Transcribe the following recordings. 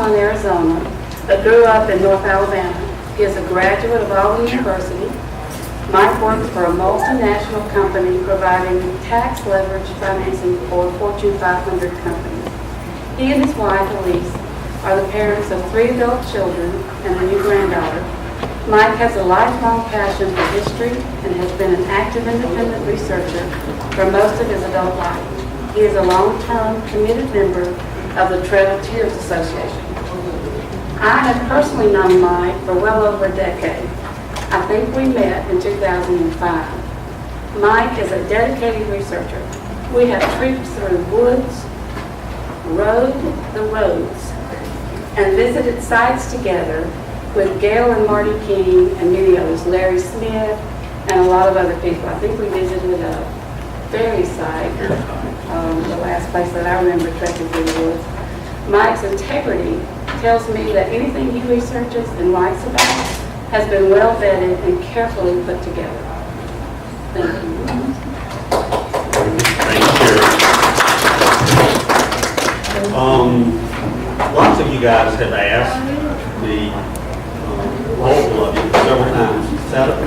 Tucson, Arizona, but grew up in North Alabama. He is a graduate of Auburn University. Mike works for a multinational company providing tax leverage financing for Fortune 500 companies. He and his wife, Elise, are the parents of 3 adult children and a new granddaughter. Mike has a lifelong passion for history and has been an active independent researcher for most of his adult life. He is a long-term committed member of the Trail of Tears Association. I have personally known Mike for well over a decade. I think we met in 2005. Mike is a dedicated researcher. We have trips through woods, rode the roads, and visited sites together with Gail and Marty King and many others, Larry Smith, and a lot of other people. I think we visited a ferry site, the last place that I remember trekking through the woods. Mike's integrity tells me that anything he researches and writes about has been well vetted and carefully put together. Thank you. Thank you. Lots of you guys have asked the multiple of you several times,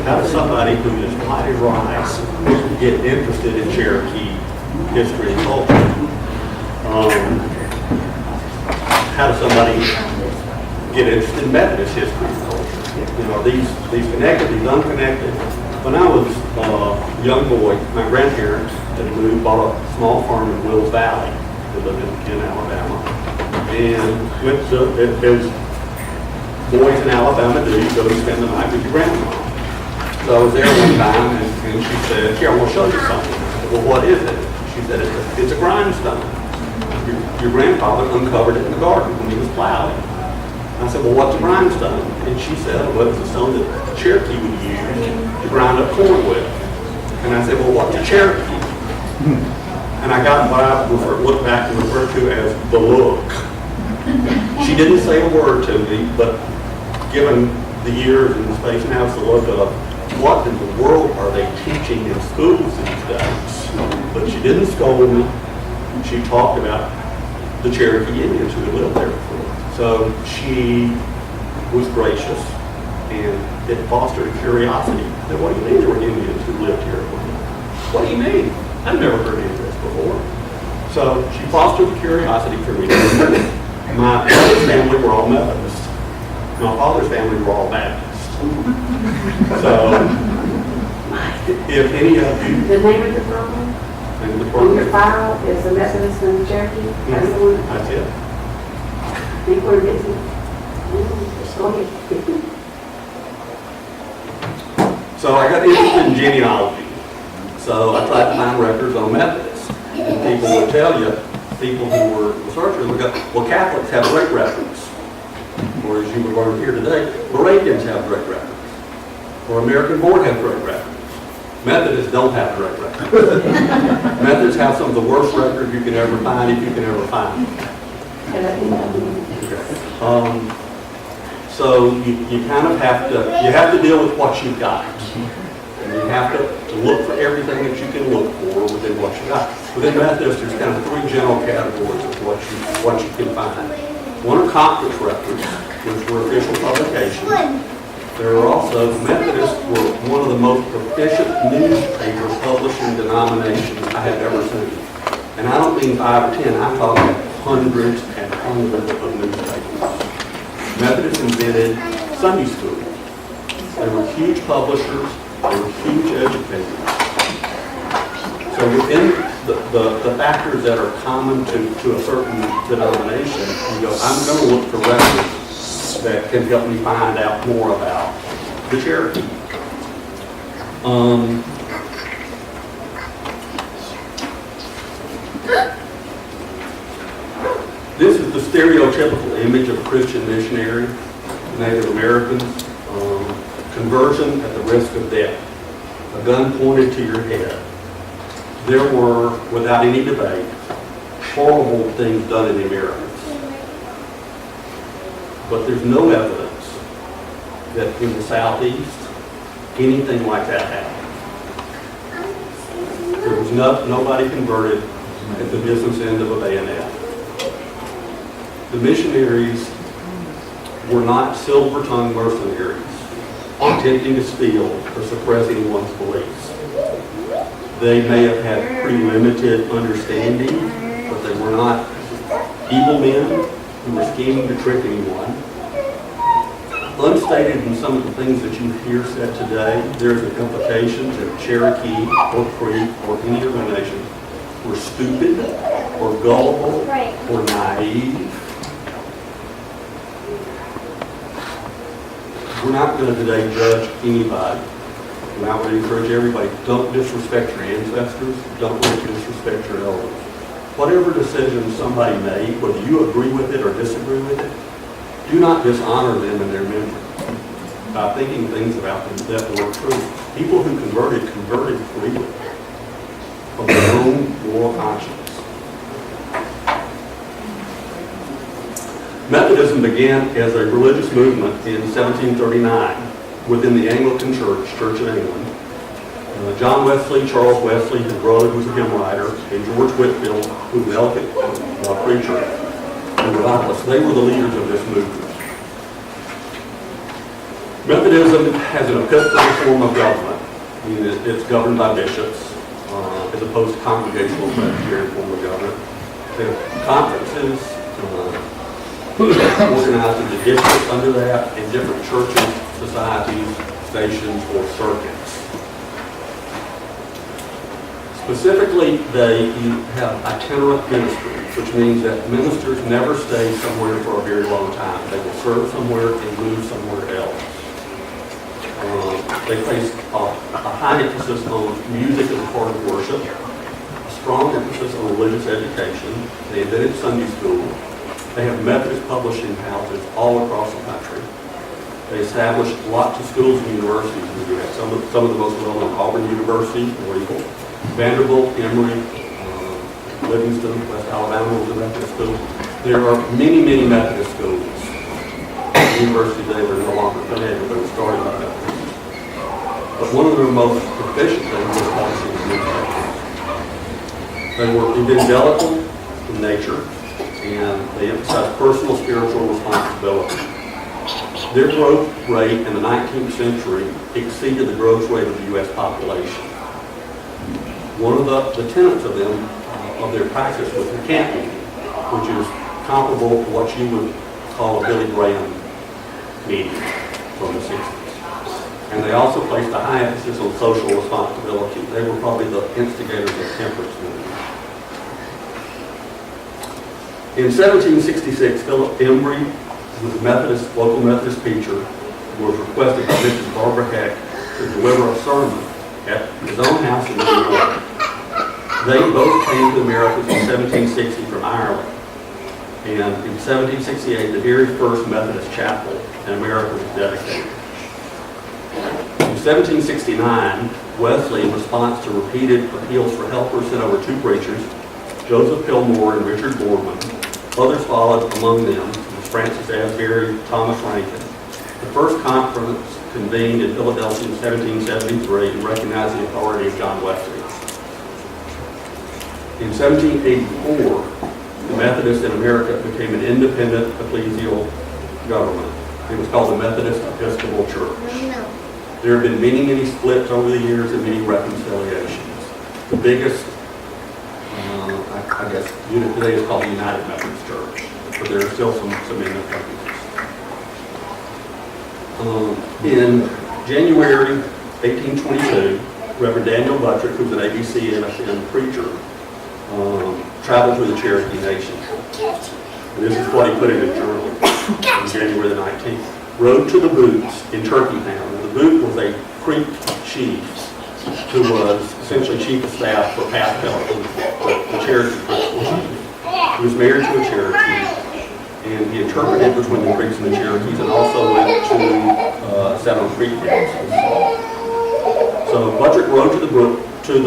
how does somebody who is white as rice get interested in Cherokee history and culture? How does somebody get interested in Methodist history and culture? You know, these connected, these unconnected. When I was a young boy, my grandparents had moved, bought a small farm in Wills Valley. They lived in Alabama. And went to, as boys in Alabama do, you go to spend the night with your grandma. So I was there one time, and she said, "Here, I want to show you something." I said, "Well, what is it?" She said, it's a grindstone. Your grandfather uncovered it in the garden when he was plowing. I said, "Well, what's a grindstone?" And she said, "Well, it's a stone that Cherokee would use to grind up corn with." And I said, "Well, what's a Cherokee?" And I got what I look back and refer to as the look. She didn't say a word to me, but given the years and the space now, it's the look of what in the world are they teaching in schools these days? But she didn't scold me. She talked about the Cherokee Indians who had lived there before. So she was gracious, and it fostered a curiosity. I said, "What do you mean there were Indians who lived here?" "What do you mean? I've never heard any of this before." So she fostered the curiosity for me. My mother's family were all Methodist. My father's family were all Baptist. So if any of you... The name of the program? On your file is the Methodist and Cherokee? That's the one? That's it. I think we're busy. So I got interested in genealogy. So I tried to find records on Methodists. And people would tell you, people who were researchers would go, "Well, Catholics have great records." Or as you will learn here today, Moravians have great records. Or American Board have great records. Methodists don't have great records. Methodists have some of the worst records you can ever find, if you can ever find them. So you kind of have to deal with what you've got. And you have to look for everything that you can look for within what you got. Within Methodist, there's kind of 3 general categories of what you can find. One are conference records, which were official publications. There are also, Methodists were one of the most proficient newspaper publishing denominations I have ever seen. And I don't mean 5 or 10, I'm talking hundreds and hundreds of newspapers. Methodists invented Sunday school. They were huge publishers, they were huge educators. So within the factors that are common to a certain denomination, you go, I'm going to look for records that can help me find out more about the Cherokee. This is the stereotypical image of a Christian missionary, Native Americans. Conversion at the risk of death. A gun pointed to your head. There were, without any debate, horrible things done in the Americas. But there's no evidence that in the Southeast, anything like that happened. There was nobody converted at the business end of a bayonet. The missionaries were not silver-tongued mercenaries attempting to steal or suppress anyone's beliefs. They may have had pretty limited understanding, but they were not evil men who were scheming to trick anyone. Unstated in some of the things that you hear said today, there's an implication that Cherokee or Creek or any other nation were stupid or gullible or naive. We're not going to today judge anybody. And I would encourage everybody, don't disrespect your ancestors, don't disrespect your elders. Whatever decision somebody made, whether you agree with it or disagree with it, do not dishonor them in their memory by thinking things about them that were true. People who converted freely of their own moral conscience. Methodism began as a religious movement in 1739 within the Anglican Church, Church of England. John Wesley, Charles Wesley, his brother was a hymn writer, and George Whitefield, who was an eloquent preacher and revivalist. They were the leaders of this movement. Methodism has an episcopal form of government. I mean, it's governed by bishops, as opposed to congregational Presbyterian form of government. They have conferences, organized into districts under that, and different churches, societies, stations, or circuits. Specifically, they have itinerant ministry, which means that ministers never stay somewhere for a very long time. They will serve somewhere and move somewhere else. They place a high emphasis on music as a part of worship, a strong emphasis on religious education. They invented Sunday school. They have Methodist publishing houses all across the country. They established lots of schools and universities in the U.S. Some of the most well-known: Auburn University, legal, Vanderbilt, Emory, Livingston, West Alabama was a Methodist school. There are many, many Methodist schools. The university today, they're no longer affiliated, but they were started by Methodists. But one of their most efficient things was publishing newspapers. They were evangelical in nature, and they emphasized personal spiritual responsibility. Their growth rate in the 19th century exceeded the growth rate of the U.S. population. One of the tenets of them, of their practice, was the camp meeting, which is comparable to what you would call a Billy Graham meeting from the 60s. And they also placed a high emphasis on social responsibility. They were probably the instigators of the temperance movement. In 1766, Philip Emery, who was a local Methodist preacher, was requested by Mrs. Barbara Heck to deliver a sermon at his own house in New York. They both came to America in 1760 from Ireland. And in 1768, the very first Methodist chapel in America was dedicated. In 1769, Wesley, in response to repeated appeals for helpers, sent over two preachers, Joseph Pilmore and Richard Boardman. Others followed, among them was Francis Asbury, Thomas Rankin. The first conference convened in Philadelphia in 1773 and recognized the authority of John Wesley. In 1784, the Methodists in America became an independent ecclesial government. It was called the Methodist Episcopal Church. There have been many, many splits over the years and many reconciliations. The biggest, I guess, unit today is called the United Methodist Church, but there are still some independents. In January 1822, Reverend Daniel Buttrick, who was an ABC MSN preacher, traveled through the Cherokee Nation. And this is what he put in his journal on January the 19th. Rode to the Boots in Turkey Town. Now, the Boot was a Creek chief who was essentially chief of staff for Pat Pelton, the Cherokee principal chief. He was married to a Cherokee, and he interpreted between the Creeks and the Cherokees, and also went to Seven Creek dances. So Buttrick rode to the Boots in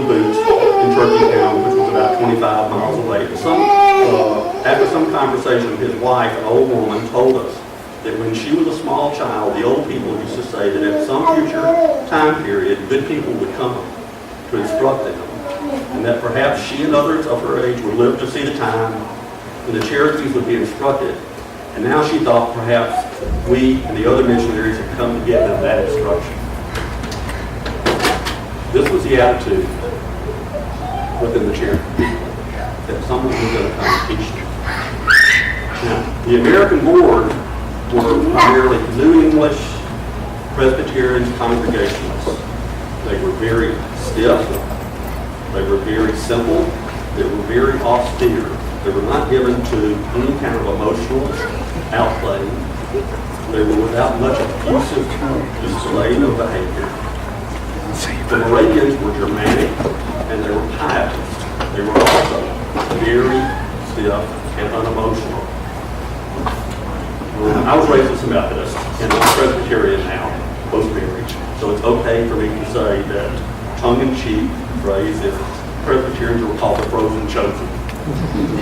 Turkey Town, which was about 25 miles away. After some conversation, his wife, an old woman, told us that when she was a small child, the old people used to say that at some future time period, good people would come to instruct them, and that perhaps she and others of her age would live to see the time when the Cherokees would be instructed And now she thought perhaps we and the other missionaries had come to give them that instruction. This was the attitude within the Cherokee, that someone was going to come and teach them. Now, the American Board were primarily New English Presbyterian Congregationalists. They were very stiff, they were very simple, they were very austere. They were not given to any kind of emotional outplay. They were without much effusive display of behavior. The Moravians were Germanic and they were pietists. They were also very stiff and unemotional. I was raised as a Methodist and I'm Presbyterian now, post-marriage. So it's okay for me to say that tongue-in-cheek phrase is Presbyterians are called the frozen chosen.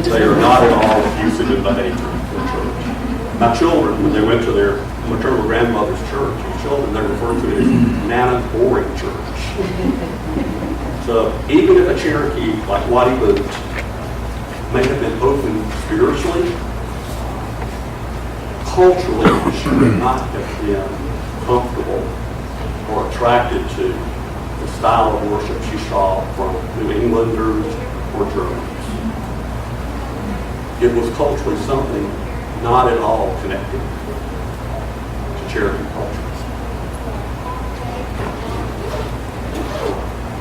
They are not at all effusive in behavior in church. My children, when they went to their maternal grandmother's church, as children, they referred to it as Nana's boring church. So even if a Cherokee like Waddy Boot may have been open spiritually, culturally should not have been comfortable or attracted to the style of worship she saw from New Englanders or Germans. It was culturally something not at all connected to Cherokee culture.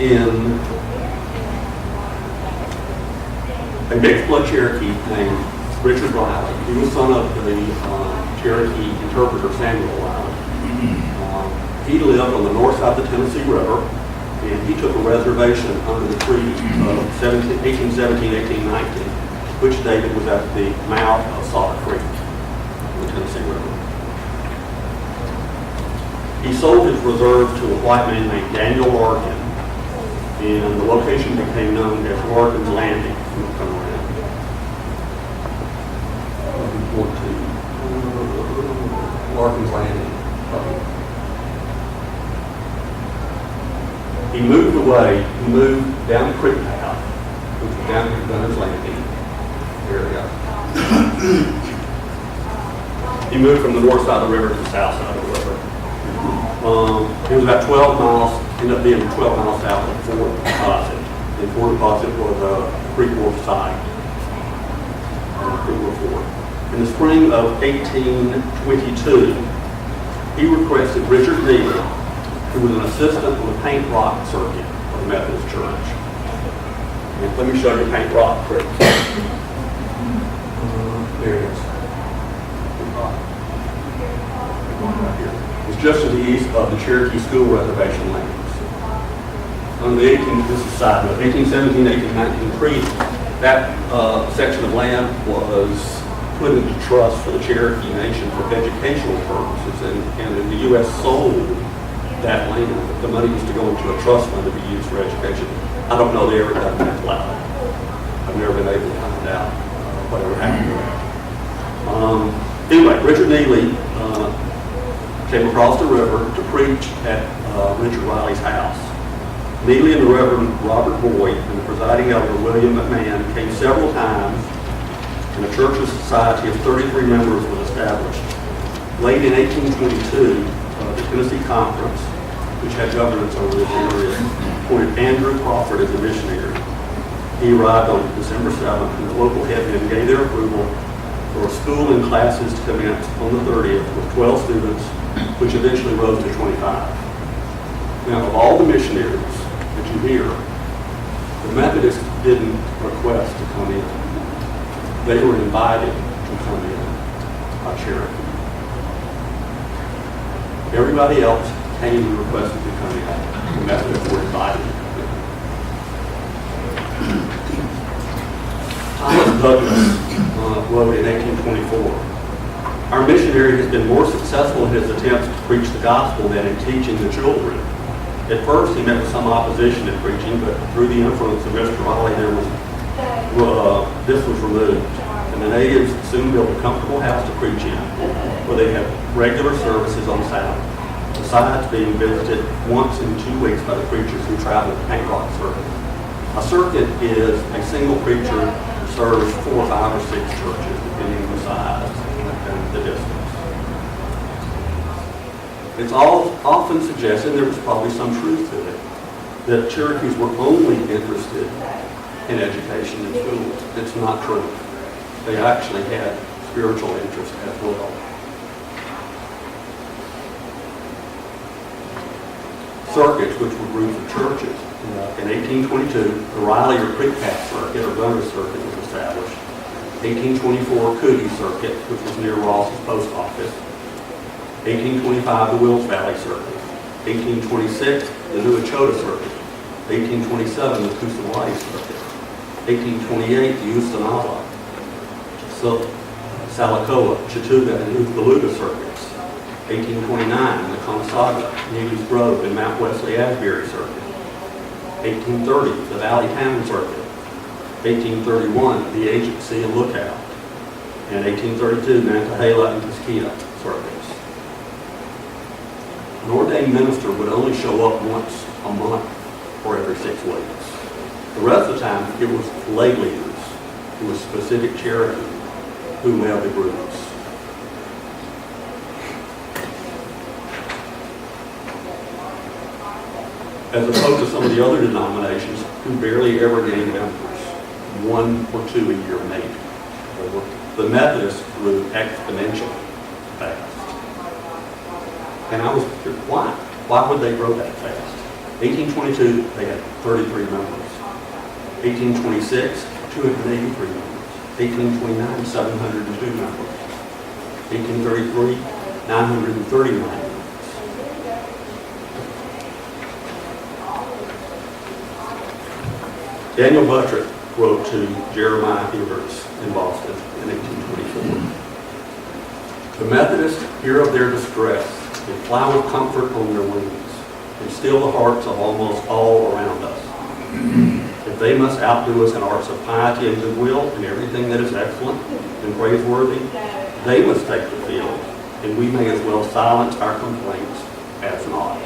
In a mixed blood Cherokee named Richard Riley, he was son of the Cherokee interpreter Samuel Riley. He lived on the north side of the Tennessee River, and he took a reservation under the treaty of 1817, 1819, which dated was at the mouth of Salt Creek, in the Tennessee River. He sold his reserve to a white man named Daniel Larkin, and the location became known as Larkin's Landing. Larkin's Landing. He moved away, he moved down the creek path, which was down to Gunner's Landing area. He moved from the north side of the river to the south side of the river. It was about 12 miles, ended up being 12 miles south of Fort Deposit. And Fort Deposit was a Creek War site. Creek War Fort. In the spring of 1822, he requested Richard Neely, who was an assistant on the paint rock circuit of the Methodist Church. And let me show you paint rock quick. There it is. Right here. It's just to the east of the Cherokee School Reservation lands. On the 1817, 1819 treaty, that section of land was put into trust for the Cherokee Nation for educational purposes, and the U.S. sold that land. The money was to go into a trust fund to be used for education. I don't know they ever got that loud. I've never been able to find out whatever happened to that. Anyway, Richard Neely came across the river to preach at Richard Riley's house. Neely and the Reverend Robert Boyd and the presiding elder William McMahon came several times, and a church society of 33 members was established. Late in 1822, the Tennessee Conference, which had governance over this area, appointed Andrew Crawford as a missionary. He arrived on December 7th, and the local headmen gave their approval for a school and classes to commence on the 30th with 12 students, which eventually rose to 25. Now, of all the missionaries that you hear, the Methodists didn't request to come in. They were invited to come in by Cherokee. Everybody else came and requested to come in. The Methodists were invited to come in. Thomas Douglas wrote in 1824, "Our missionary has been more successful in his attempts to preach the gospel than in teaching the children. At first he met with some opposition in preaching, but through the influence of Mr. Riley, this was removed. And the natives soon built a comfortable house to preach in, where they had regular services on Sabbath, besides being visited once in 2 weeks by the preachers who traveled to paint rock circuit. A circuit is a single preacher who serves 4, 5, or 6 churches, depending on the size. And the distance. It's all often suggested, there was probably some truth to it, that Cherokees were only interested in education in schools. It's not true. They actually had spiritual interest as well. Circuits, which were groups of churches. In 1822, the Riley or Creek Path Circuit, or Gunner Circuit, was established. 1824, Cootie Circuit, which was near Ross's post office. 1825, the Wills Valley Circuit. 1826, the New Echota Circuit. 1827, the Coosawattee Circuit. 1828, the Usanawa, Salacoa, Chattooga, and Ukaluga Circuits. 1829, the Consaga, Neely's Grove, and Mount Wesley Asbury Circuit. 1830, the Valley Town Circuit. 1831, the Agency and Lookout. And 1832, Nantahala and Tuskegee Circuits. An ordained minister would only show up once a month or every 6 weeks. The rest of the time, it was lay leaders, it was specific Cherokee who led the groups. As opposed to some of the other denominations who barely ever gained members, 1 or 2 a year maybe. The Methodists grew exponentially fast. And I was curious, why? Why would they grow that fast? 1822, they had 33 members. 1826, 283 members. 1829, 702 members. 1833, 939 members. Daniel Buttrick wrote to Jeremiah Evarts in Boston in 1824. The Methodists hear of their distress and fly with comfort on their wings and still the hearts of almost all around us. If they must outdo us in arts of piety and goodwill and everything that is excellent and praiseworthy, they must take the field, and we may as well silence our complaints as not.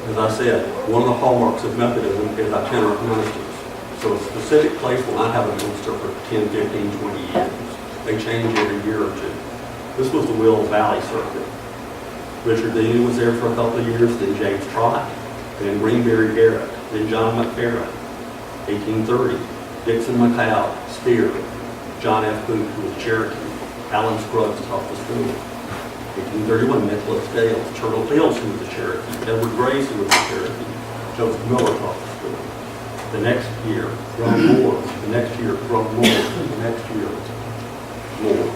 As I said, one of the hallmarks of Methodism is itinerant ministers. So a specific place will not have a minister for 10, 15, 20 years. They change every year or two. This was the Wills Valley Circuit. Richard Dean was there for a couple of years, then James Trott, then Greenberry Garrett, then John McFerrin. 1830, Dixon McLeod, Spear, John F. Booth, who was Cherokee, Alan Scruggs taught the school. 1831, Nicholas Gales, Turtle Fields, who was a Cherokee, Edward Grace, who was a Cherokee, Joseph Miller taught the school. The next year, Ron Moore. The next year, Ron Moore. The next year, Moore.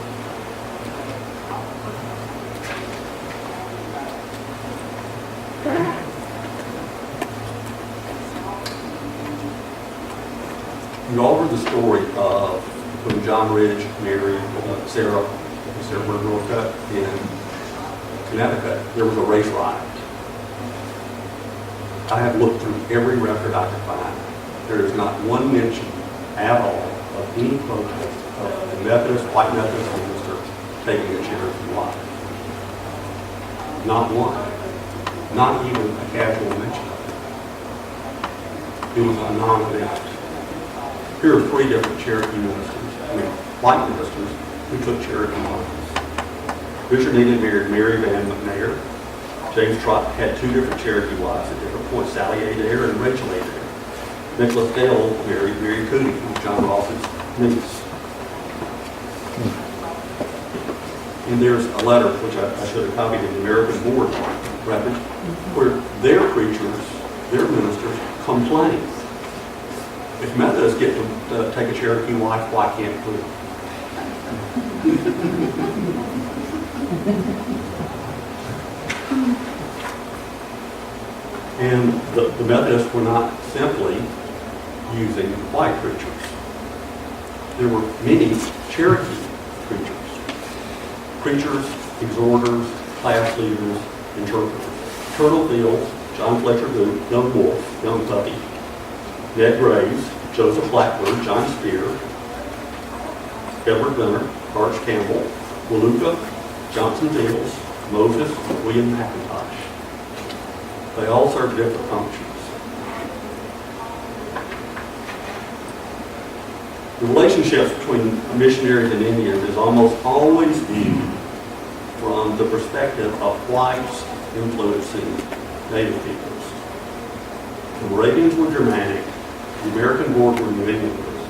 You all heard the story of when John Ridge married Sarah Northcutt in Connecticut. There was a race riot. I have looked through every record I could find. There is not one mention at all of any protest of the Methodist, white Methodist minister taking a Cherokee wife. Not one. Not even a casual mention of it. It was a non-event. Here are 3 different Cherokee ministers, white ministers, who took Cherokee wives. Richard Dean married Mary Van McNair. James Trott had 2 different Cherokee wives at different points, Sally Adair and Rachel Adair. Nicholas Dale married Mary Cootie, who was John Ross's niece. And there's a letter, which I should have copied in the American Board record, where their preachers, their ministers, complain. If Methodists get to take a Cherokee wife, why can't we? And the Methodists were not simply using white preachers. There were many Cherokee preachers. Preachers, exhorters, class leaders, interpreters. Turtle Fields, John Fletcher Booth, Young Wolf, Young Tuppy, Ned Graves, Joseph Blackburn, John Spear, Edward Gunner, Arch Campbell, Waluka, Johnson Dales, Moses, William McIntosh. They all served different functions. The relationships between missionaries and Indians is almost always viewed from the perspective of whites influencing Native peoples. The Moravians were Germanic, the American Board were New Englanders,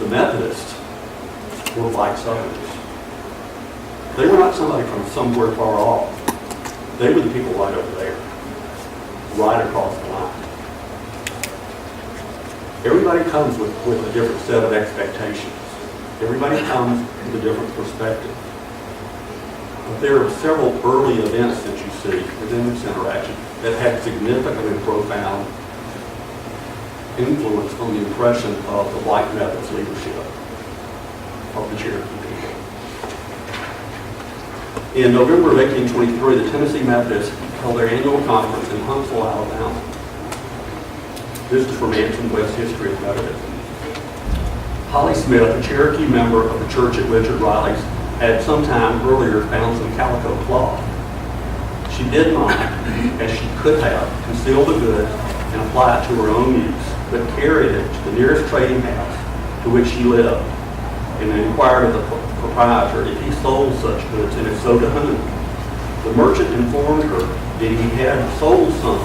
the Methodists were white Southerners. They were not somebody from somewhere far off. They were the people right over there, right across the line. Everybody comes with a different set of expectations. Everybody comes with a different perspective. But there are several early events that you see within this interaction that had significant and profound influence on the impression of the white Methodist leadership of the Cherokee people. In November of 1823, the Tennessee Methodists held their annual conference in Huntsville, Alabama. This is from Ancient West History of Methodism. Holly Smith, a Cherokee member of the church at Richard Riley's, had some time earlier found some calico cloth. She did not, as she could have, conceal the goods and apply it to her own use, but carried it to the nearest trading house to which she lived, and inquired of the proprietor if he sold such goods, and if so, to whom. The merchant informed her that he had sold some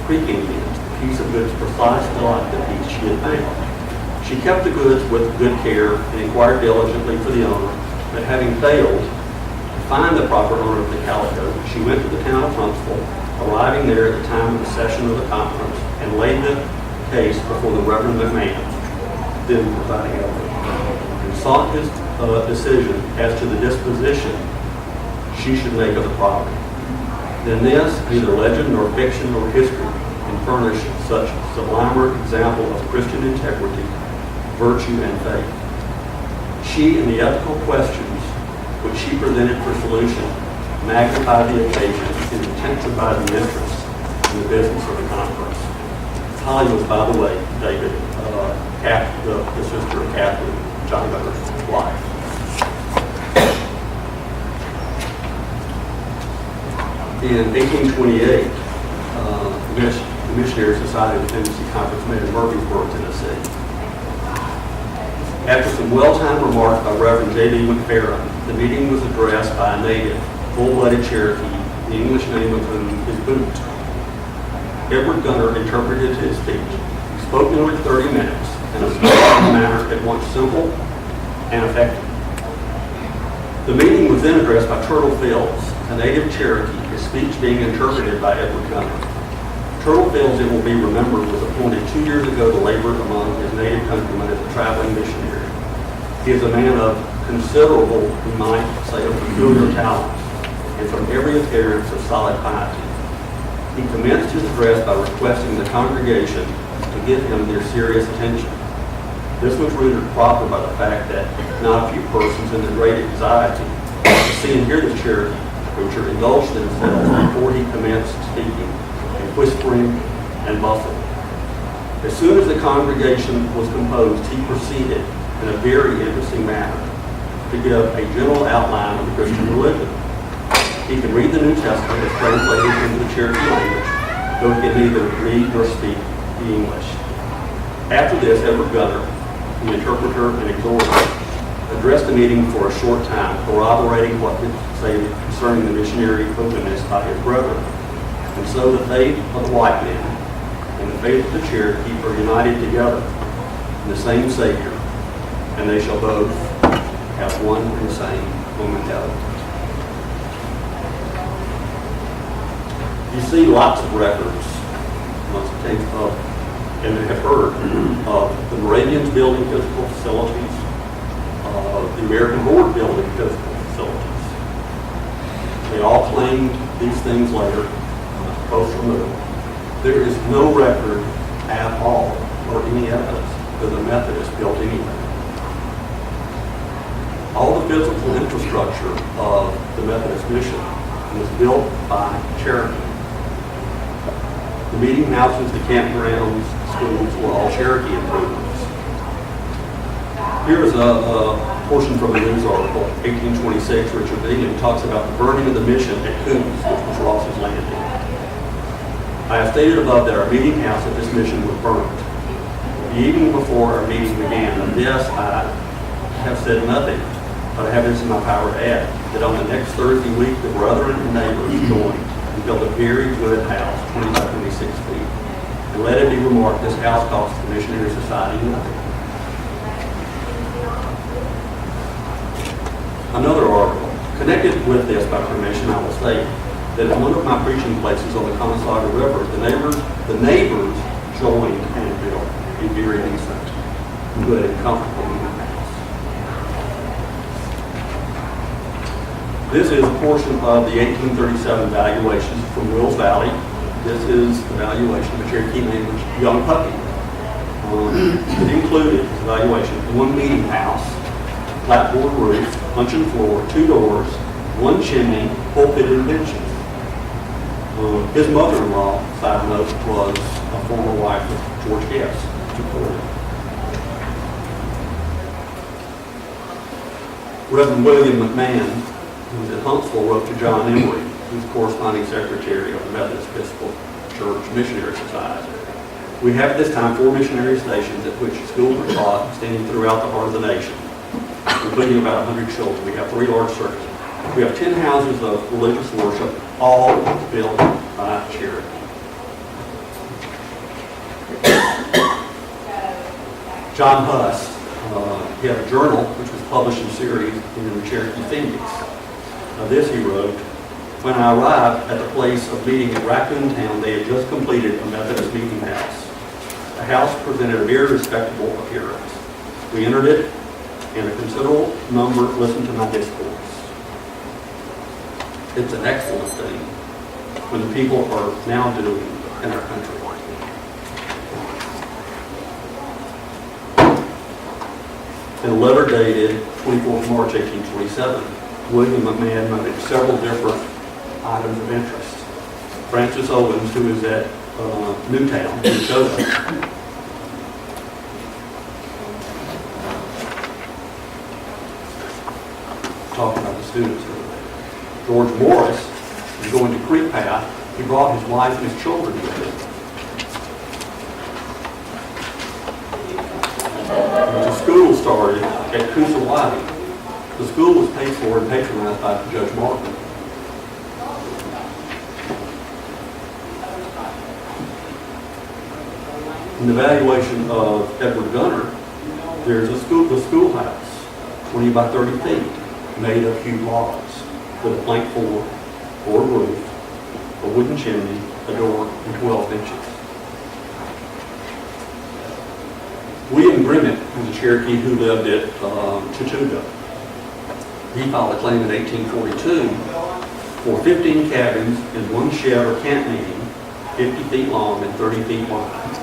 creaking Indians, a piece of goods precisely like the piece she had found. She kept the goods with good care and inquired diligently for the owner, but having failed to find the proper owner of the calico, she went to the town of Huntsville, arriving there at the time of the session of the conference, and laid the case before the Reverend McMahon, then presiding elder, and sought his decision as to the disposition she should make of the property. Then this, neither legend nor fiction nor history, can furnish such sublimer example of Christian integrity, virtue, and faith. She and the ethical questions which she presented for solution magnified the occasion and intensified the interest in the business of the conference. Holly was, by the way, David, the sister of Catherine, John Gunner's wife. In 1828, the Missionary Society of the Tennessee Conference met in Murfreesboro, Tennessee. After some well-timed remarks by Reverend J.B. McFerrin, the meeting was addressed by a native, full-blooded Cherokee, the English name of whom is Boot. Edward Gunner interpreted his speech. He spoke nearly 30 minutes in a manner at once simple and effective. The meeting was then addressed by Turtle Fields, a native Cherokee, his speech being interpreted by Edward Gunner. Turtle Fields, it will be remembered, was appointed 2 years ago to labor among his native countrymen as a traveling missionary. He is a man of considerable, we might say, of peculiar talents, and from every appearance of solid piety. He commenced his address by requesting the congregation to give him their serious attention. This was rooted proper by the fact that not a few persons in the great anxiety to see and hear the Cherokee preacher indulged themselves before he commenced speaking, in whispering and bustle. As soon as the congregation was composed, he proceeded in a very interesting manner to give a general outline of the Christian religion. He can read the New Testament as translated into the Cherokee language, though he can neither read nor speak the English. After this, Edward Gunner, the interpreter and exhorter, addressed the meeting for a short time, corroborating what he said concerning the missionary openness by his brethren. And so the faith of the white man and the faith of the Cherokee are united together in the same Savior, and they shall both have one and the same momentality. You see lots of records, and have heard of the Moravians building physical facilities, the American Board building physical facilities. They all claimed these things later, post removal. There is no record at all, or any evidence, that the Methodists built anything. All the physical infrastructure of the Methodist mission was built by Cherokee. The meeting houses, the campgrounds, schools were all Cherokee improvements. Here's a portion from a news article, 1826, Richard Deegan talks about the burning of the mission at Coons, which was Ross's landing. I have stated above that our meeting house at this mission was burned. The evening before our meeting began, of this I have said nothing, but I have this in my power to add, that on the next Thursday week, the brethren and neighbors joined and built a very good house, 20 by 26 feet. And let it be remarked, this house cost the Missionary Society nothing. Another article. Connected with this by permission, I will state that at one of my preaching places on the Consaga River, the neighbors joined and built a very decent, good, and comfortable meeting house. This is a portion of the 1837 valuation from Wills Valley. This is the valuation of a Cherokee named Young Puppy. It included valuation, one meeting house, flatboard roof, puncheon floor, 2 doors, 1 chimney, pulpit and benches. His mother-in-law, side note, was a former wife of George Guest. Reverend William McMahon, who was at Huntsville, wrote to John Emery, who's corresponding secretary of the Methodist Episcopal Church Missionary Society. We have at this time 4 missionary stations at which schools are taught, extending throughout the heart of the nation, including about 100 children. We have 3 large churches. We have 10 houses of religious worship, all built by Cherokee. John Huss, he had a journal which was published in series in the Cherokee Phoenix. This he wrote, when I arrived at the place of meeting at Raccoon Town, they had just completed a Methodist meeting house. The house presented a very respectable appearance. We entered it, and a considerable number listened to my discourse. It's an excellent thing when the people are now doing in our country. In a letter dated 24th March 1827, William McMahon noted several different items of interest. Francis Owens, who is at Newtown, Minnesota, talking about the students over there. George Morris is going to Creek Path. He brought his wife and his children with him. The school started at Kusawati. The school was paid for and patronized by Judge Martin. In the valuation of Edward Gunner, there's the schoolhouse, 20 by 30 feet, made of hewed logs, with a plank floor, board roof, a wooden chimney, a door, and 12 benches. William Grimmett was a Cherokee who lived at Chattooga. He filed a claim in 1842 for 15 cabins and 1 shed or camp meeting, 50 feet long and 30 feet wide,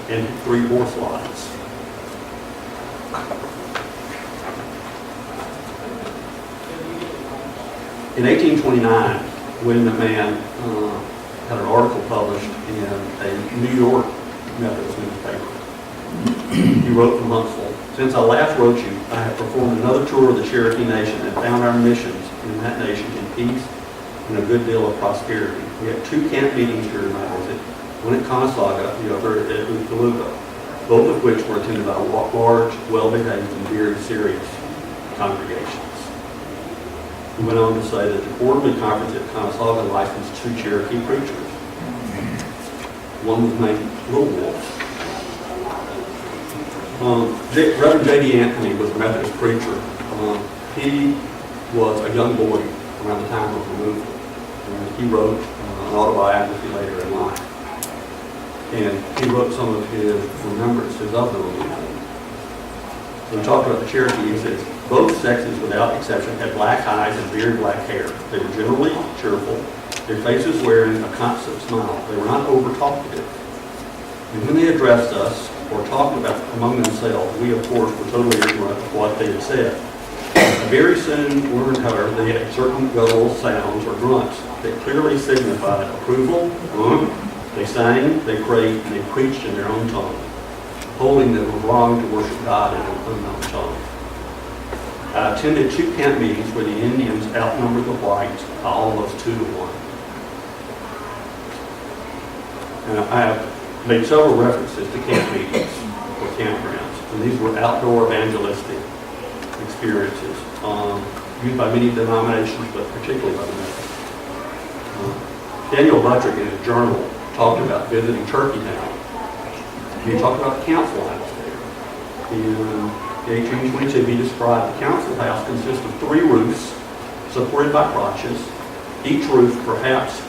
and 3 horse lots. In 1829, William McMahon had an article published in a New York Methodist newspaper. He wrote from Huntsville, since I last wrote you, I have performed another tour of the Cherokee Nation and found our missions in that nation in peace and a good deal of prosperity. We had 2 camp meetings during my visit, one at Consaga, the other at Ukaluga, both of which were attended by large, well-behaved, and very serious congregations. He went on to say that the quarterly conference at Consaga licensed 2 Cherokee preachers. One was named Little Wolf. Reverend J.D. Anthony was a Methodist preacher. He was a young boy around the time of removal. He wrote an autobiography later in life. And he wrote some of his remembrances of the removal. When he talked about the Cherokee, he says, both sexes, without exception, had black eyes and very black hair. They were generally cheerful, their faces wearing a constant smile. They were not over-talkative. And when they addressed us, or talked about among themselves, we of course were totally ignorant of what they had said. I very soon learned, however, they had certain guttural sounds or grunts that clearly signified approval. They sang, they prayed, and they preached in their own tongue, holding that it was wrong to worship God in an unknown tongue. I attended 2 camp meetings where the Indians outnumbered the whites by almost 2 to 1. And I have made several references to camp meetings for campgrounds. And these were outdoor evangelistic experiences used by many denominations, but particularly by the Methodists. Daniel Buttrick in his journal talked about visiting Cherokee Town. He talked about the council house there. In 1822, he described the council house consists of 3 roofs supported by crotches, each roof perhaps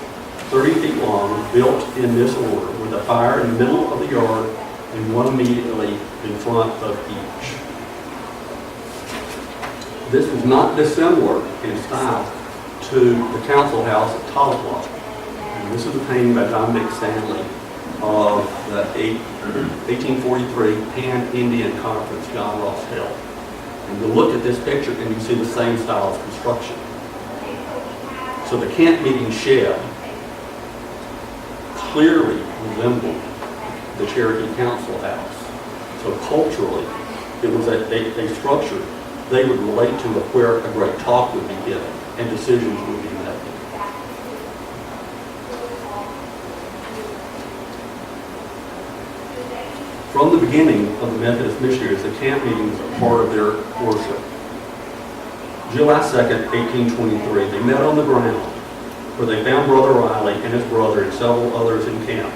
30 feet long, built in this order, with a fire in the middle of the yard and one immediately in front of each. This is not dissimilar in style to the council house at Tahlequah. And this is a painting by Dominic Stanley of the 1843 Pan-Indian Conference John Ross held. And you look at this picture and you see the same style of construction. So the camp meeting shed clearly resembled the Cherokee Council House. So culturally, it was a structure they would relate to of where a great talk would be given and decisions would be made. From the beginning of the Methodist missionaries, the camp meetings were part of their worship. July 2nd, 1823, they met on the ground where they found Brother Riley and his brother and several others in camp.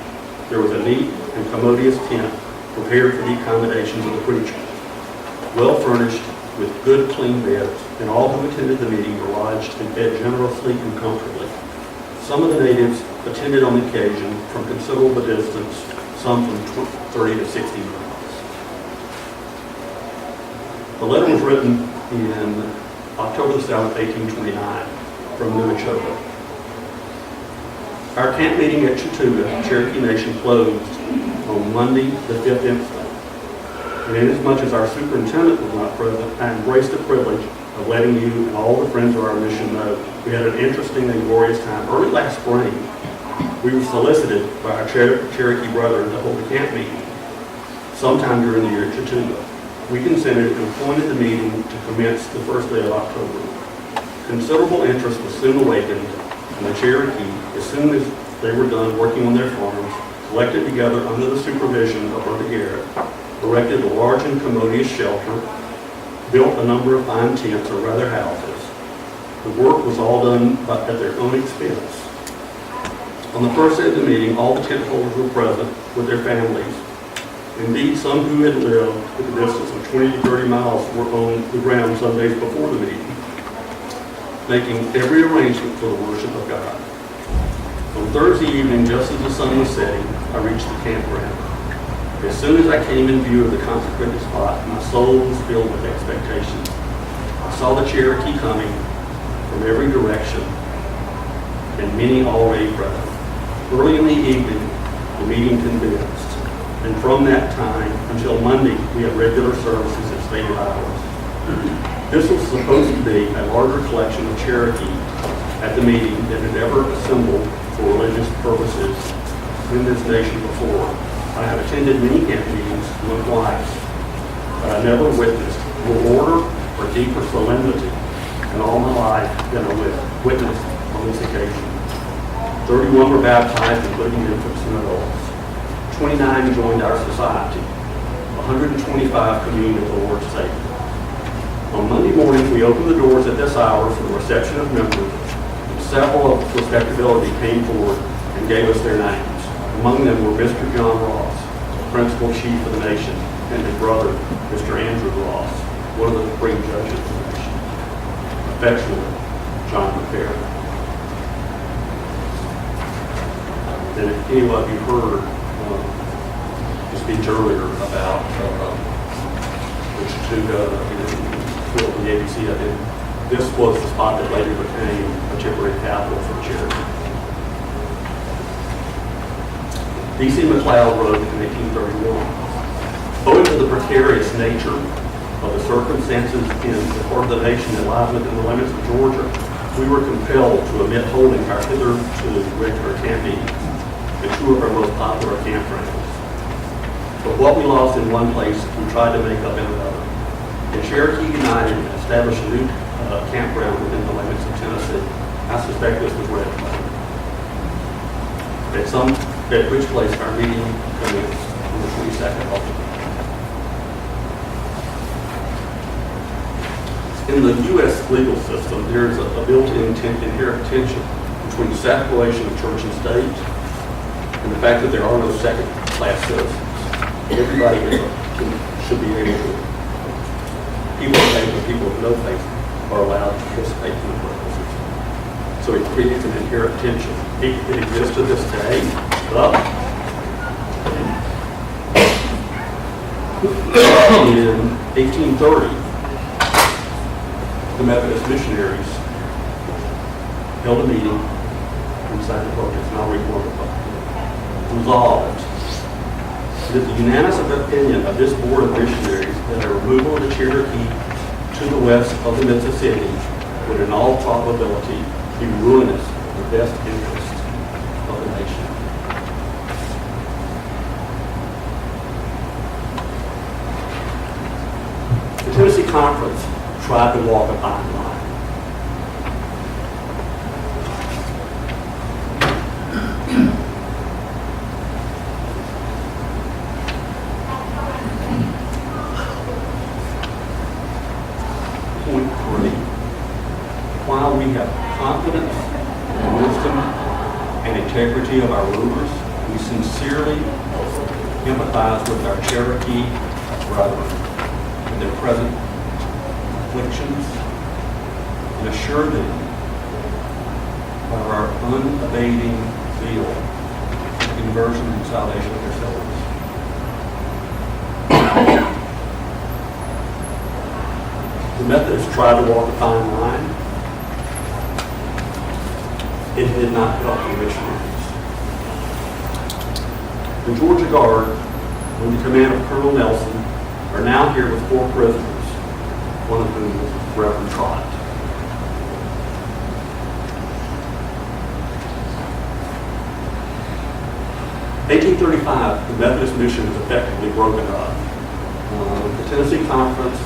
There was a neat and commodious tent prepared for the accommodations of the preacher, well furnished with good, clean beds, and all who attended the meeting were lodged and fed generously and comfortably. Some of the natives attended on occasion from considerable distance, some from 30 to 60 miles. The letter was written in October 7th, 1829, from Minnesota. Our camp meeting at Chattooga, Cherokee Nation, closed on Monday, the 5th instant. And inasmuch as our superintendent was not present, I embraced the privilege of letting you and all the friends of our mission know we had an interesting and glorious time. Early last spring, we were solicited by our Cherokee brethren to hold a camp meeting sometime during the year at Chattooga. We consented and appointed the meeting to commence the first day of October. Considerable interest was soon awakened, and the Cherokee, as soon as they were done working on their farms, collected together under the supervision of Brother Garrett, erected a large and commodious shelter, built a number of fine tents, or rather houses. The work was all done at their own expense. On the first day of the meeting, all the tent holders were present with their families. Indeed, some who had lived at the distance of 20 to 30 miles were on the ground some days before the meeting, making every arrangement for the worship of God. On Thursday evening, just as the sun was setting, I reached the campground. As soon as I came in view of the consecrated spot, my soul was filled with expectation. I saw the Cherokee coming from every direction, and many already present. Early in the evening, the meeting commenced, and from that time until Monday, we had regular services at stated hours. This was supposed to be a larger collection of Cherokee at the meeting than had ever assembled for religious purposes in this nation before. I have attended many camp meetings twice, but I never witnessed more order or deeper solemnity in all my life than I witnessed on this occasion. 31 were baptized, including infants and adults. 29 joined our society. 125 communed at the Lord's table. On Monday morning, we opened the doors at this hour for the reception of members. Several of respectability came forward and gave us their names. Among them were Mr. John Ross, principal chief of the nation, and his brother, Mr. Andrew Ross, one of the supreme judges of the nation. Affectionately, John McPhair. And if any of you heard the speech earlier about the Chattooga, the ABC, this was the spot that later became a temporary capital for Cherokee. D.C. McLeod wrote in 1831, owing to the precarious nature of the circumstances in the part of the nation that lies within the limits of Georgia, we were compelled to omit holding our hitherto regular camp meetings at two of our most popular campgrounds. But what we lost in one place, we tried to make up in another. And Cherokee United established a new campground within the limits of Tennessee. I suspect this was Wren. At which place our meeting commenced on the 22nd of October. In the U.S. legal system, there's a built-in inherent tension between the separation of church and state and the fact that there are no second-class citizens. Everybody should be able to, people of faith and people of no faith are allowed to participate in the political system. So it creates an inherent tension. It exists to this day, but in 1830, the Methodist missionaries held a meeting inside the protest, and I'll read more about it. Resolved that the unanimous opinion of this board of missionaries that a removal of the Cherokee to the west of the Mississippi would in all probability be ruinous to the best interest of the nation. The Tennessee Conference tried to walk a fine line. Point 3. While we have confidence in the wisdom and integrity of our rulers, we sincerely empathize with our Cherokee brethren in their present afflictions and assure them of our unabating zeal for conversion and salvation of their souls. The Methodists tried to walk a fine line. It did not help the missionaries. The Georgia Guard, under the command of Colonel Nelson, are now here with 4 prisoners, one of whom was Reverend Trott. In 1835, the Methodist mission was effectively broken up. The Tennessee Conference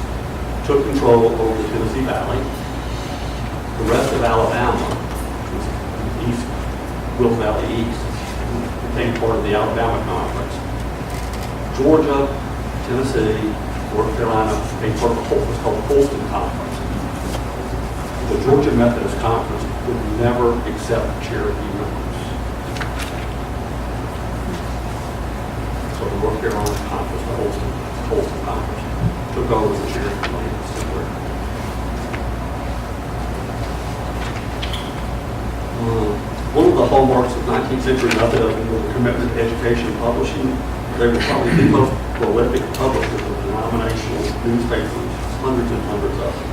took control over the Tennessee Valley. The rest of Alabama, which was East, Will Valley East, became part of the Alabama Conference. Georgia, Tennessee, North Carolina became part of what was called the Holston Conference. The Georgia Methodist Conference would never accept Cherokee members. So the North Carolina Conference, the Holston Conference, took over the Cherokee lands. One of the hallmarks of 19th century Methodism was the commitment to education and publishing. They were probably the most prolific publishers of denominational newspapers, hundreds and hundreds of them.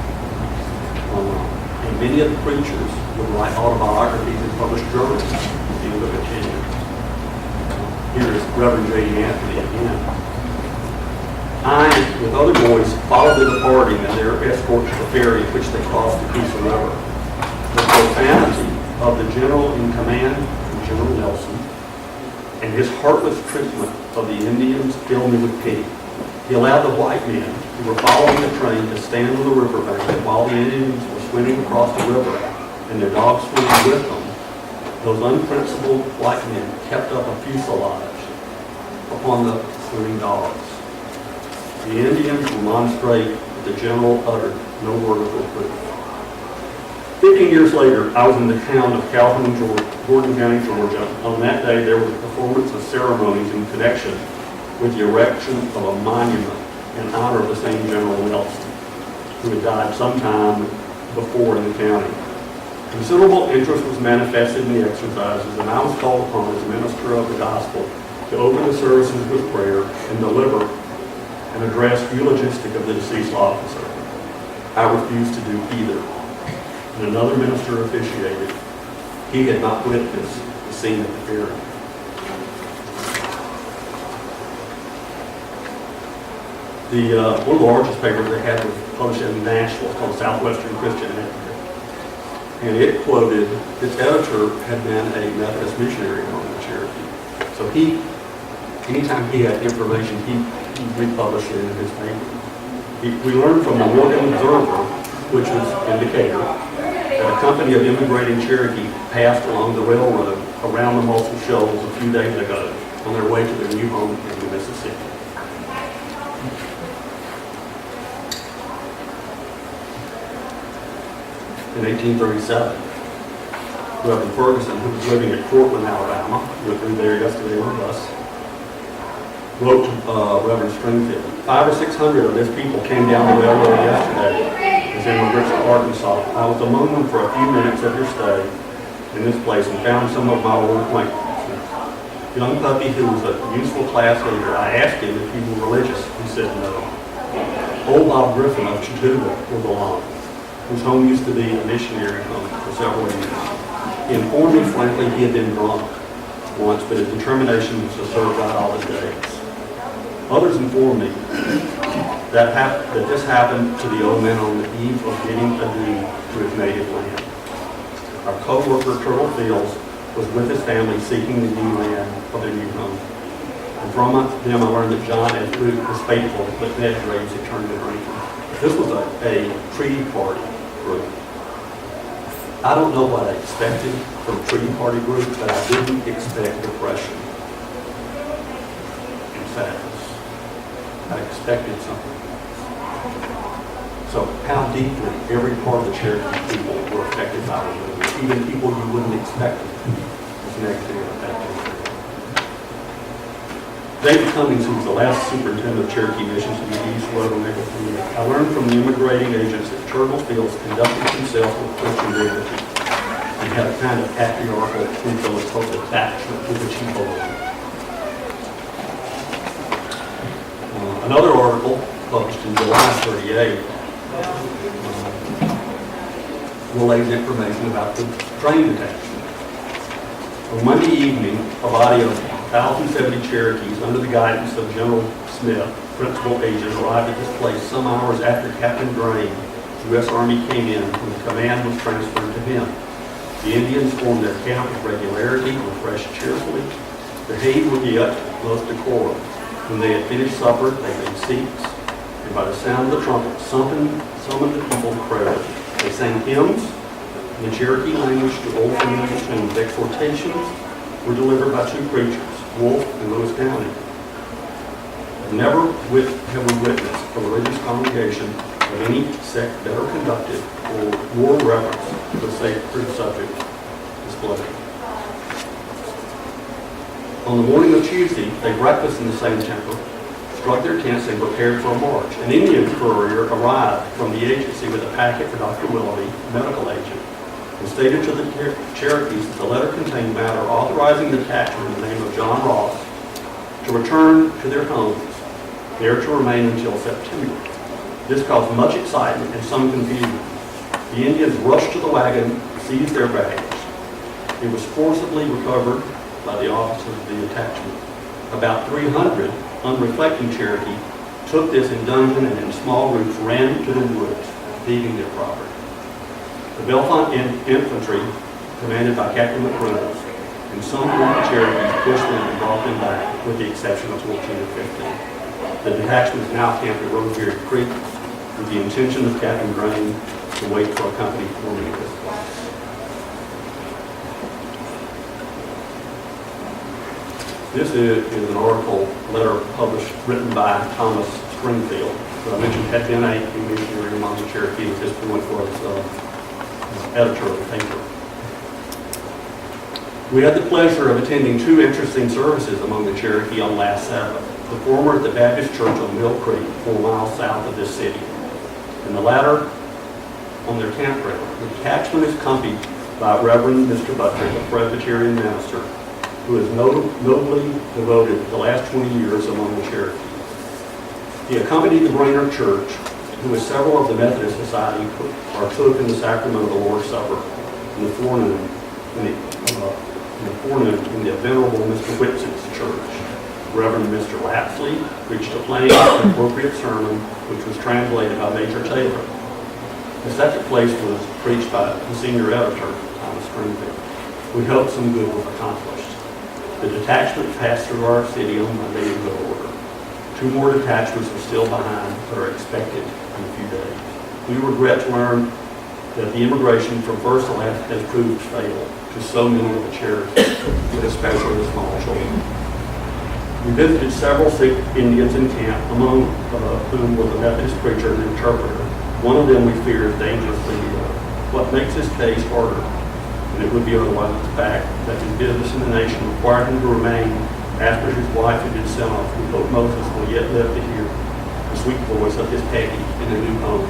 And many of the preachers would write autobiographies and publish journals at the end of the tenure. Here is Reverend J. Anthony again. I, with other boys, followed the departing and their escort to the ferry at which they crossed the Coosa River. The profanity of the general in command, General Nelson, and his heartless treatment of the Indians filled me with pity. He allowed the white men who were following the train to stand on the riverbank while the Indians were swimming across the river and their dogs swimming with them. Those unprincipled white men kept up a fusillade upon the swimming dogs. The Indians remonstrated, but the general uttered no word of reproof. 15 years later, I was in the town of Calhoun, Gordon County, Georgia. On that day, there was a performance of ceremonies in connection with the erection of a monument in honor of the same General Nelson, who had died sometime before in the county. Considerable interest was manifested in the exercises, and I was called upon as minister of the gospel to open the services with prayer and deliver an address eulogistic of the deceased officer. I refused to do either. And another minister officiated. He had not witnessed the scene at the ferry. One of the largest papers they had was published in Nashville, called Southwestern Christian Advocate. And it quoted, its editor had been a Methodist missionary among the Cherokee. So anytime he had information, he republished it in his paper. We learned from the Morgan Observer, which was in Decatur, that a company of immigrating Cherokee passed along the railroad around the Muscle Shoals a few days ago on their way to their new home in the Mississippi. in 1837. Reverend Ferguson, who was living at Cortland, Alabama, went through there yesterday on a bus, wrote to Reverend Stringfield. 500 or 600 of his people came down the railroad yesterday as immigrants to Arkansas. I was among them for a few minutes of your stay in this place and found some of my old acquaintances. Young puppy who was a useful class leader, I asked him if he were religious. He said no. Old Bob Griffin of Chattanooga was along, whose home used to be a missionary home for several years. He informed me frankly he had been drunk once, but his determination was to serve God all his days. Others informed me that this happened to the old man on the eve of getting a deed to his native land. Our co-worker, Turtle Fields, was with his family seeking the new land for their new home. And from them I learned that John and Flute was faithful, but Ned Graves had turned to drinking. This was a treaty party group. I don't know what I expected from a treaty party group, but I didn't expect depression and sadness. I expected something. So how deeply every part of the Cherokee people were affected by the movement, even people you wouldn't expect was negatively affected. David Cummings, who was the last superintendent of Cherokee missions in the East, wrote on April 28th, I learned from the immigrating agents that Turtle Fields conducted himself with Christian dignity and had a kind of patriarchal influence of attachment to which he belonged. Another article published in July 38 relays information about the train detachment. On Monday evening, a body of 1,070 Cherokees under the guidance of General Smith, principal agent, arrived at this place some hours after Captain Drain, U.S. Army, came in when the command was transferred to him. The Indians formed their camp with regularity, refreshed cheerfully, behaved with the utmost decorum. When they had finished supper, they made seats, and by the sound of the trumpet, summoned the people to prayer. They sang hymns in the Cherokee language to old familiar tunes. Exhortations were delivered by two preachers, Wolf and Lewis County. Never have we witnessed a religious congregation of any sect better conducted or more reverence to the sacred subject displayed. On the morning of Tuesday, they breakfasted in the same temple, struck their tents, and prepared for a march. An Indian courier arrived from the agency with a packet for Dr. Willoughby, medical agent, and stated to the Cherokees that the letter contained matter authorizing the detachment in the name of John Ross to return to their homes, there to remain until September. This caused much excitement and some confusion. The Indians rushed to the wagon, seized their baggage. It was forcibly recovered by the officers of the detachment. About 300 unreflecting Cherokee took this in dungeon and in small groups ran to the woods, thieving their property. The Bellefonte infantry, commanded by Captain McReynolds, and some wounded Cherokees pushed them and brought them back, with the exception of 14 or 15. The detachment is now camped at Roseberry Creek with the intention of Captain Drain to wait for a company forming at this place. This is an article, letter published, written by Thomas Springfield, who I mentioned had been a missionary among the Cherokee at this point was editor of the paper. We had the pleasure of attending two interesting services among the Cherokee on last Sabbath. The former at the Baptist Church on Mill Creek, 4 miles south of this city, and the latter on their campground. The detachment is accompanied by Reverend Mr. Buttrick, a Presbyterian minister, who has nobly devoted the last 20 years among the Cherokees. He accompanied the Brainerd Church, who with several of the Methodist Society partook in the sacrament of the Lord's Supper in the forenoon in the Venerable Mr. Whitson's church. Reverend Mr. Lapsley preached a plain and appropriate sermon, which was translated by Major Taylor. The second place was preached by the senior editor, Thomas Springfield. We hope some good was accomplished. The detachment passed through our city on Monday in good order. 2 more detachments are still behind, but are expected in a few days. We regret to learn that the immigration from first to last has proved fatal to so many of the Cherokees, especially the small children. We visited several sick Indians in camp, among whom was a Methodist preacher and interpreter. One of them we fear is dangerously ill. What makes his case harder than it would be otherwise. The fact that his business in the nation required him to remain after his wife had been sent off. We hope Moses will yet live to hear the sweet voice of his Peggy in a new home.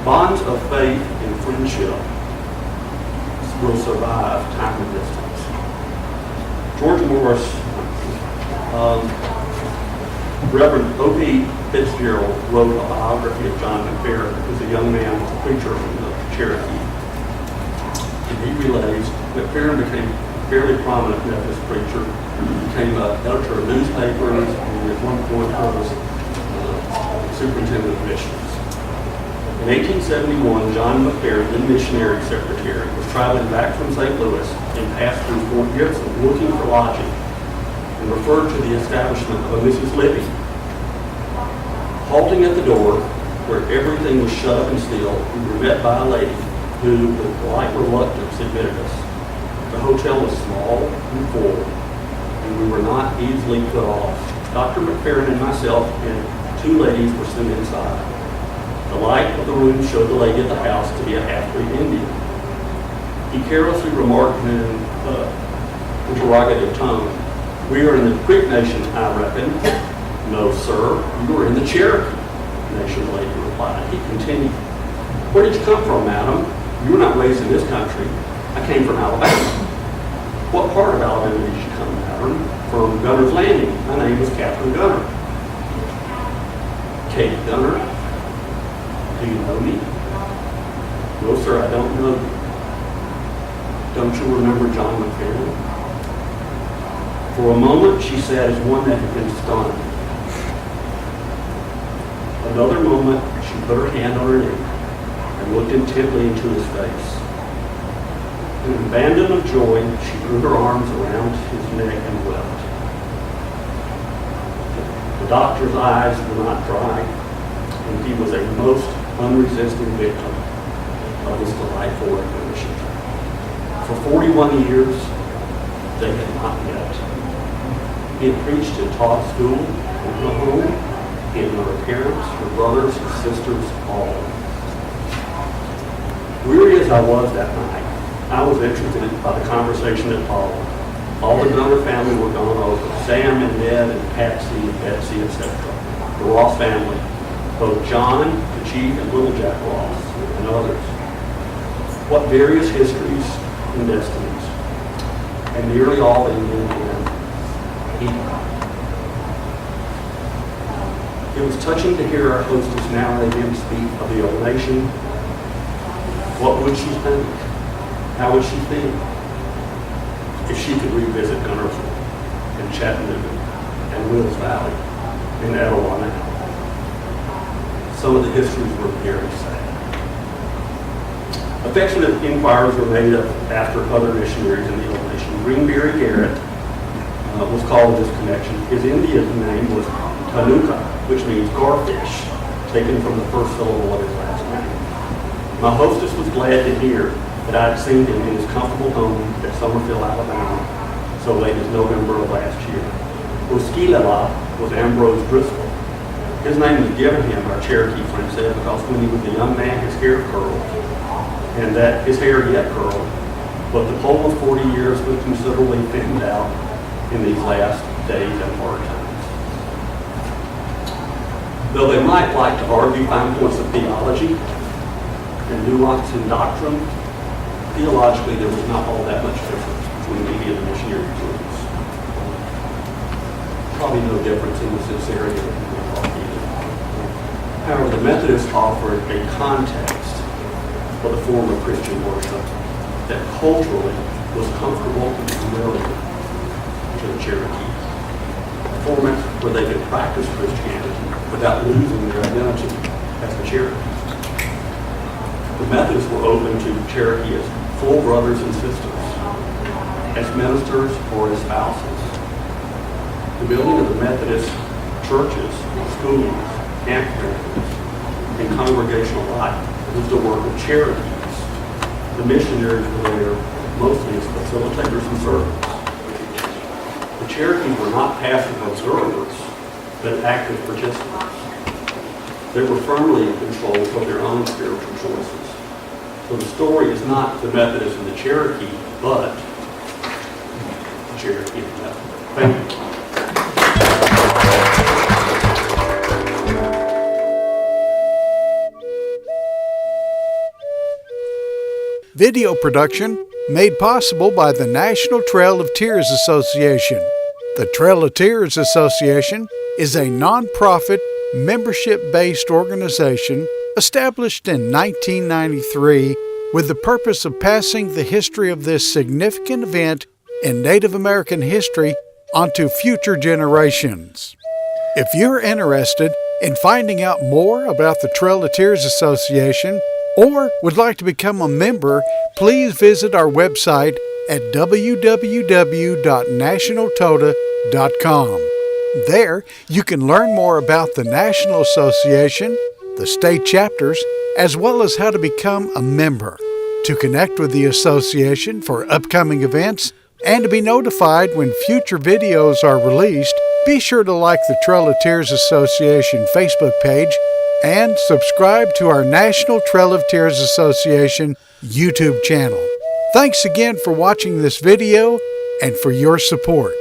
Bonds of faith and friendship will survive time and distance. George Morris, Reverend O.P. Fitzgerald wrote a biography of John McPherson, who was a young man, was a preacher from the Cherokee. And he relays, McPherson became a fairly prominent Methodist preacher, became an editor of newspapers, and at one point was superintendent of missions. In 1871, John McPherson, then missionary secretary, was traveling back from St. Louis and passed through Fort Gibson looking for lodging and referred to the establishment of a Mrs. Libby. Halting at the door, where everything was shut up and still, we were met by a lady who, with polite reluctance, admitted us. The hotel was small and full, and we were not easily put off. Dr. McPherson and myself and two ladies were sent inside. The light of the room showed the lady of the house to be a half-breed Indian. He carelessly remarked in an interrogative tone, "We are in the Creek Nation, I reckon." "No, sir, you are in the Cherokee Nation," the lady replied. He continued, "Where did you come from, madam? You were not raised in this country." "I came from Alabama." "What part of Alabama did you come, madam?" "From Gunner's Landing. My name was Captain Gunner." "Kate Gunner? Do you know me?" "No, sir, I don't know you." "Don't you remember John McPherson?" For a moment, she sat as one that had been stunned. Another moment, she put her hand on her knee and looked intently into his face. In an abandon of joy, she threw her arms around his neck and wept. The doctor's eyes were not dry, and he was a most unresisting victim of this delightful recognition. For 41 years, they had not met. He had preached and taught school in the home. He had known her parents, her brothers, her sisters, all. Weary as I was that night, I was interested by the conversation at Paula. All the Gunner family were gone over. Sam and Ned and Patsy and Betsy, etc. The Ross family. Both John, the Chief, and Little Jack Ross, and others. What various histories and destinies. And nearly all Indian and Hebrew. It was touching to hear our hostess narrate him speak of the old nation. What would she think? How would she think if she could revisit Gunnersville and Chattanooga and Wills Valley and Etowah now? Some of the histories were very sad. Affectionate inquiries were made after other missionaries in the old nation. Greenberry Garrett was called this connection. His Indian name was Tanuka, which means garfish, taken from the first syllable of his last name. My hostess was glad to hear that I had seen him in his comfortable home at Summerville, Alabama, so late as November of last year. Oskilela was Ambrose Driscoll. His name was given him, our Cherokee friend said, because when he was a young man, his hair curled, and that his hair yet curled, but the pole of 40 years was considerably thinned out in these last days and hard times. Though they might like to argue fine points of theology and nuance in doctrine, theologically there was not all that much difference between Indian and missionary groups. Probably no difference in the sincerity of the talk either. However, the Methodists offered a context for the form of Christian worship that culturally was comfortable and familiar to the Cherokee. A format where they could practice Christianity without losing their identity as the Cherokees. The Methodists were open to Cherokee as full brothers and sisters, as ministers or as spouses. The building of the Methodist churches, schools, campgrounds, and congregational life was the work of Cherokees. The missionaries were there mostly as facilitators and servants. The Cherokees were not passive observers, but active participants. They were firmly in control of their own spiritual choices. So the story is not the Methodist and the Cherokee, but the Cherokee and the Methodist. Thank you. Video production made possible by the National Trail of Tears Association. The Trail of Tears Association is a non-profit, membership-based organization established in 1993 with the purpose of passing the history of this significant event in Native American history onto future generations. If you're interested in finding out more about the Trail of Tears Association or would like to become a member, please visit our website at www.nationaltoda.com. There, you can learn more about the National Association, the state chapters, as well as how to become a member. To connect with the association for upcoming events and to be notified when future videos are released, be sure to like the Trail of Tears Association Facebook page and subscribe to our National Trail of Tears Association YouTube channel. Thanks again for watching this video and for your support.